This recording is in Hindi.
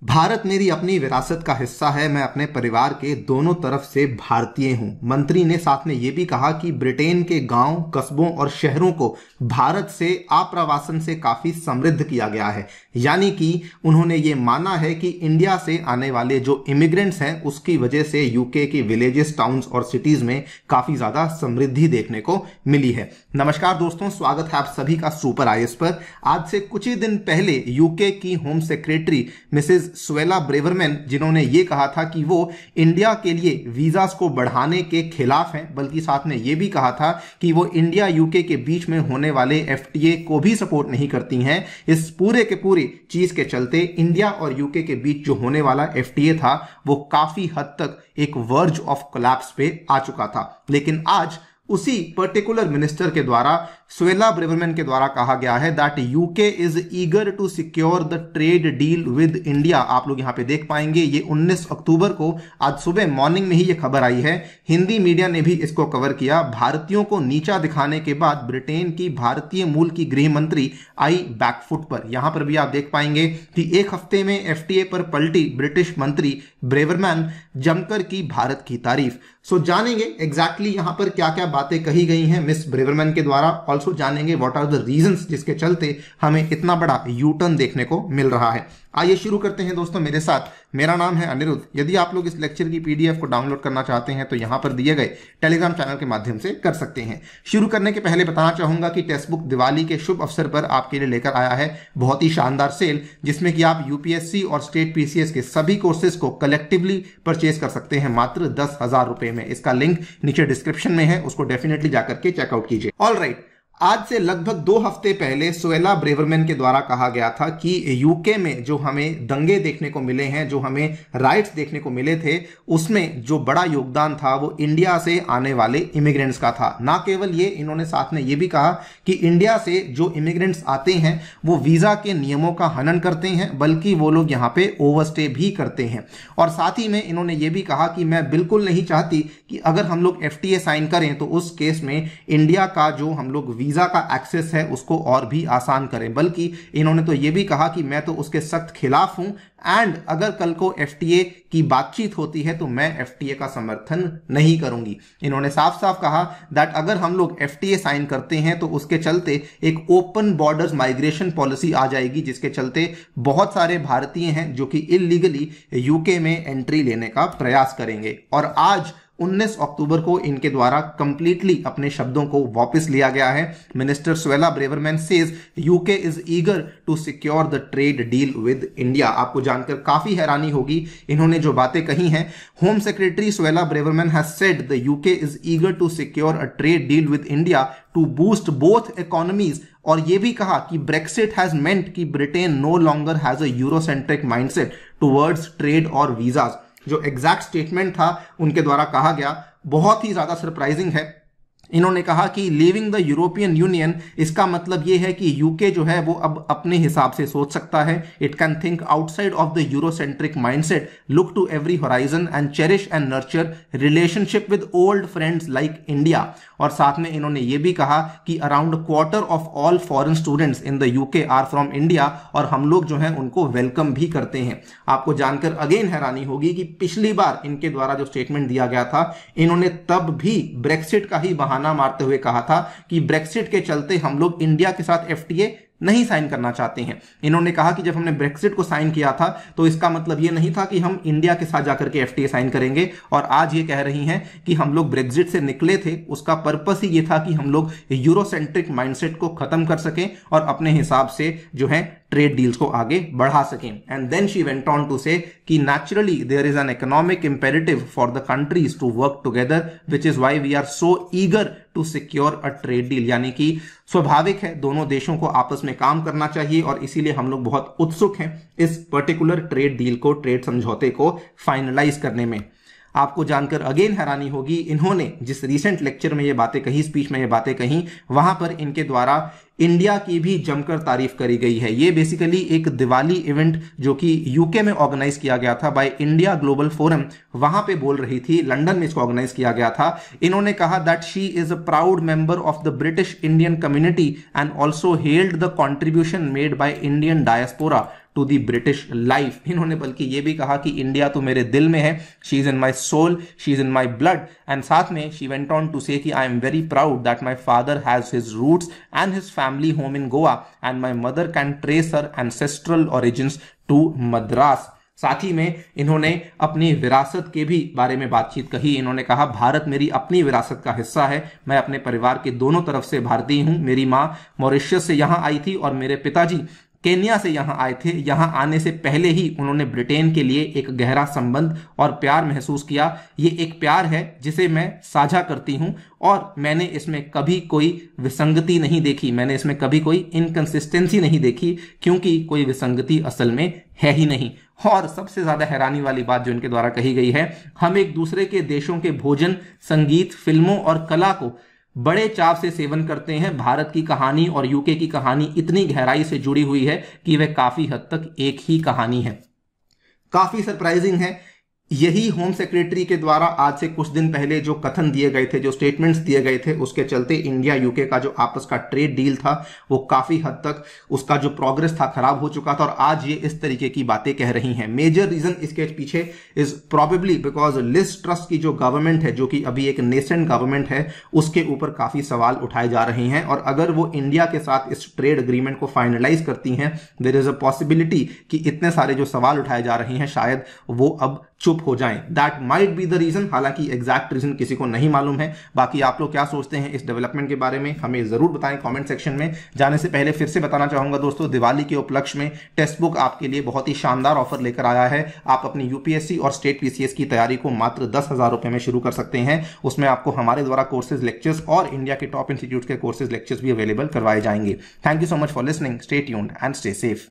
भारत मेरी अपनी विरासत का हिस्सा है। मैं अपने परिवार के दोनों तरफ से भारतीय हूं। मंत्री ने साथ में यह भी कहा कि ब्रिटेन के गांव, कस्बों और शहरों को भारत से आप्रवासन से काफी समृद्ध किया गया है। यानी कि उन्होंने ये माना है कि इंडिया से आने वाले जो इमिग्रेंट्स हैं उसकी वजह से यूके की विलेजेस, टाउन्स और सिटीज में काफी ज्यादा समृद्धि देखने को मिली है। नमस्कार दोस्तों, स्वागत है आप सभी का सुपर आईएएस पर। आज से कुछ ही दिन पहले यूके की home secretary Mrs Suella Braverman, जिन्होंने ये कहा था कि वो इंडिया के लिए वीजास को बढ़ाने के खिलाफ हैं, बल्कि साथ में ये भी कहा था कि वो इंडिया यूके के बीच में होने वाले एफटीए को भी सपोर्ट नहीं करती हैं। इस पूरे के पूरी चीज के चलते इंडिया और यूके के बीच जो होने वाला एफटीए था वो काफी हद तक एक वर्ज ऑफ कोलैप्स पे आ चुका था। लेकिन आज उसी पर्टिकुलर मिनिस्टर के द्वारा, सुएला ब्रेवरमैन के द्वारा कहा गया है that UK is eager to secure the trade deal with India. आप लोग यहां पे देख पाएंगे, ये 19 अक्टूबर को आज सुबह मॉर्निंग में ही ये खबर आई है। हिंदी मीडिया ने भी इसको कवर किया। भारतीयों को नीचा दिखाने के बाद ब्रिटेन की भारतीय मूल की गृह मंत्री आई बैकफुट पर। यहां पर भी आप देख पाएंगे कि एक हफ्ते में एफटीए पर पलटी ब्रिटिश मंत्री ब्रेवरमैन, जमकर की भारत की तारीफ। सो जानेंगे एग्जैक्टली यहां पर क्या क्या बातें कही गई हैं मिस ब्रेवरमैन के द्वारा। ऑल्सो जानेंगे व्हाट आर द रीजंस जिसके चलते हमें इतना बड़ा यू टर्न देखने को मिल रहा है। आइए शुरू करते हैं दोस्तों मेरे साथ। मेरा नाम है अनिरुद्ध। यदि आप लोग इस लेक्चर की पीडीएफ को डाउनलोड करना चाहते हैं तो यहां पर दिए गए टेलीग्राम चैनल के माध्यम से कर सकते हैं। शुरू करने के पहले बताना चाहूंगा कि टेक्स्ट बुक दिवाली के शुभ अवसर पर आपके लिए लेकर आया है बहुत ही शानदार सेल, जिसमें कि आप यूपीएससी और स्टेट पीसीएस के सभी कोर्सेज को कलेक्टिवली परचेज कर सकते हैं मात्र 10,000 रुपए में। इसका लिंक नीचे डिस्क्रिप्शन में है, उसको डेफिनेटली जाकर के चेकआउट कीजिए। ऑल राइट, आज से लगभग 2 हफ्ते पहले सुएला ब्रेवरमैन के द्वारा कहा गया था कि यूके में जो हमें दंगे देखने को मिले हैं, जो हमें राइट्स देखने को मिले थे, उसमें जो बड़ा योगदान था वो इंडिया से आने वाले इमिग्रेंट्स का था। ना केवल ये, इन्होंने साथ में ये भी कहा कि इंडिया से जो इमिग्रेंट्स आते हैं वो वीजा के नियमों का हनन करते हैं, बल्कि वो लोग यहाँ पे ओवरस्टे भी करते हैं। और साथ ही में इन्होंने ये भी कहा कि मैं बिल्कुल नहीं चाहती कि अगर हम लोग एफटीए साइन करें तो उस केस में इंडिया का जो हम लोग वीजा का एक्सेस है उसको और भी आसान करें, बल्कि इन्होंने तो यह भी कहा कि मैं तो उसके सख्त खिलाफ हूं एंड अगर कल को एफटीए की बातचीत होती है तो मैं एफटीए का समर्थन नहीं करूंगी। इन्होंने साफ साफ कहा दैट अगर हम लोग एफटीए साइन करते हैं तो उसके चलते एक ओपन बॉर्डर्स माइग्रेशन पॉलिसी आ जाएगी, जिसके चलते बहुत सारे भारतीय हैं जो कि इलीगली यूके में एंट्री लेने का प्रयास करेंगे। और आज 19 अक्टूबर को इनके द्वारा कंप्लीटली अपने शब्दों को वापस लिया गया है। Minister Suella Braverman says UK is eager to secure the trade deal with India. आपको जानकर काफी हैरानी होगी इन्होंने जो बातें कही हैं। Home secretary Suella Braverman has said the UK is eager to secure a trade deal with India to boost both economies. और यह भी कहा कि ब्रेक्सिट हैज मेंट कि Britain no longer has a Eurocentric mindset towards trade और वीजाज। जो एग्जैक्ट स्टेटमेंट था उनके द्वारा कहा गया बहुत ही ज्यादा सरप्राइजिंग है। इन्होंने कहा कि लीविंग द यूरोपियन यूनियन, इसका मतलब यह है कि यूके जो है वो अब अपने हिसाब से सोच सकता है। It can think outside of the Eurocentric mindset, look to every horizon and cherish and nurture relationship with old friends like India. और साथ में इन्होंने ये भी कहा कि around quarter of all foreign students in the UK are from India, और हम लोग जो हैं उनको वेलकम भी करते हैं। आपको जानकर अगेन हैरानी होगी कि पिछली बार इनके द्वारा जो स्टेटमेंट दिया गया था, इन्होंने तब भी ब्रेक्सिट का ही बहाना मारते हुए कहा था कि ब्रेक्सिट के चलते हम लोग इंडिया के साथ एफटीए नहीं साइन करना चाहते हैं। इन्होंने कहा कि जब हमने ब्रेक्सिट को साइन किया था तो इसका मतलब यह नहीं था कि हम इंडिया के साथ जाकर के एफटीए साइन करेंगे, और आज ये कह रही हैं कि हम लोग ब्रेक्सिट से निकले थे, उसका पर्पस ही ये था कि हम लोग यूरोसेंट्रिक माइंडसेट को खत्म कर सकें और अपने हिसाब से जो है ट्रेड डील्स को आगे बढ़ा सकें। And then she went on to say कि naturally there is an economic imperative for the countries to work together which is why we are so eager to secure a trade deal. यानी कि स्वाभाविक है दोनों देशों को आपस में काम करना चाहिए और इसीलिए हम लोग बहुत उत्सुक हैं इस पर्टिकुलर ट्रेड डील को, ट्रेड समझौते को फाइनलाइज करने में। आपको जानकर अगेन हैरानी होगी, इन्होंने जिस रीसेंट लेक्चर में ये बातें कही, स्पीच में ये बातें कही, वहां पर इनके द्वारा इंडिया की भी जमकर तारीफ करी गई है। ये बेसिकली एक दिवाली इवेंट जो कि यूके में ऑर्गेनाइज किया गया था बाय इंडिया ग्लोबल फोरम, वहां पे बोल रही थी। लंदन में इसको ऑर्गेनाइज किया गया था। इन्होंने कहा that she is a proud member of the British Indian community and also held the contribution made by Indian diaspora to the British life. इन्होंने बल्कि ये भी कहा कि इंडिया तो मेरे दिल में है, she is in my soul, she is in my blood. And साथ में she went on to say कि I am very proud that my father has his roots and his family home in Goa and my mother can trace her ancestral origins to Madras. साथ ही में इन्होंने अपनी विरासत के भी बारे में बातचीत कही। इन्होंने कहा, भारत मेरी अपनी विरासत का हिस्सा है, मैं अपने परिवार के दोनों तरफ से भारतीय हूं। मेरी मां मॉरिशस से यहां आई थी और मेरे पिताजी केन्या से यहां आए थे। यहां आने से पहले ही उन्होंने ब्रिटेन के लिए एक गहरा संबंध और प्यार महसूस किया। ये एक प्यार है जिसे मैं साझा करती हूं और मैंने इसमें कभी कोई विसंगति नहीं देखी, मैंने इसमें कभी कोई इनकंसिस्टेंसी नहीं देखी, क्योंकि कोई विसंगति असल में है ही नहीं। और सबसे ज्यादा हैरानी वाली बात जो इनके द्वारा कही गई है, हम एक दूसरे के देशों के भोजन, संगीत, फिल्मों और कला को बड़े चाव से सेवन करते हैं। भारत की कहानी और यूके की कहानी इतनी गहराई से जुड़ी हुई है कि वह काफी हद तक एक ही कहानी है। काफी सरप्राइजिंग है। यही होम सेक्रेटरी के द्वारा आज से कुछ दिन पहले जो कथन दिए गए थे, जो स्टेटमेंट्स दिए गए थे, उसके चलते इंडिया यूके का जो आपस का ट्रेड डील था वो काफी हद तक उसका जो प्रोग्रेस था खराब हो चुका था और आज ये इस तरीके की बातें कह रही हैं। मेजर रीजन इसके पीछे is probably because Liz Truss की जो गवर्नमेंट है, जो कि अभी एक नेसेंट गवर्नमेंट है, उसके ऊपर काफी सवाल उठाए जा रहे हैं और अगर वो इंडिया के साथ इस ट्रेड एग्रीमेंट को फाइनलाइज करती हैं, देयर इज अ पॉसिबिलिटी कि इतने सारे जो सवाल उठाए जा रहे हैं शायद वो अब चुप हो जाएं। That might be the reason. हालांकि एग्जैक्ट रीजन किसी को नहीं मालूम है। बाकी आप लोग क्या सोचते हैं इस डेवलपमेंट के बारे में, हमें जरूर बताएं कमेंट सेक्शन में। जाने से पहले फिर से बताना चाहूंगा दोस्तों, दिवाली के उपलक्ष्य में टेक्स्ट बुक आपके लिए बहुत ही शानदार ऑफर लेकर आया है। आप अपनी यूपीएससी और स्टेट पीसीएस की तैयारी को मात्र 10,000 रुपए में शुरू कर सकते हैं। उसमें आपको हमारे द्वारा कोर्सेज, लेक्चर्स और इंडिया के टॉप इंस्टीट्यूट के कोर्सेज, लेक्चर्स भी अवेलेबल करवाए जाएंगे। Thank you so much for listening. Stay tuned and stay safe.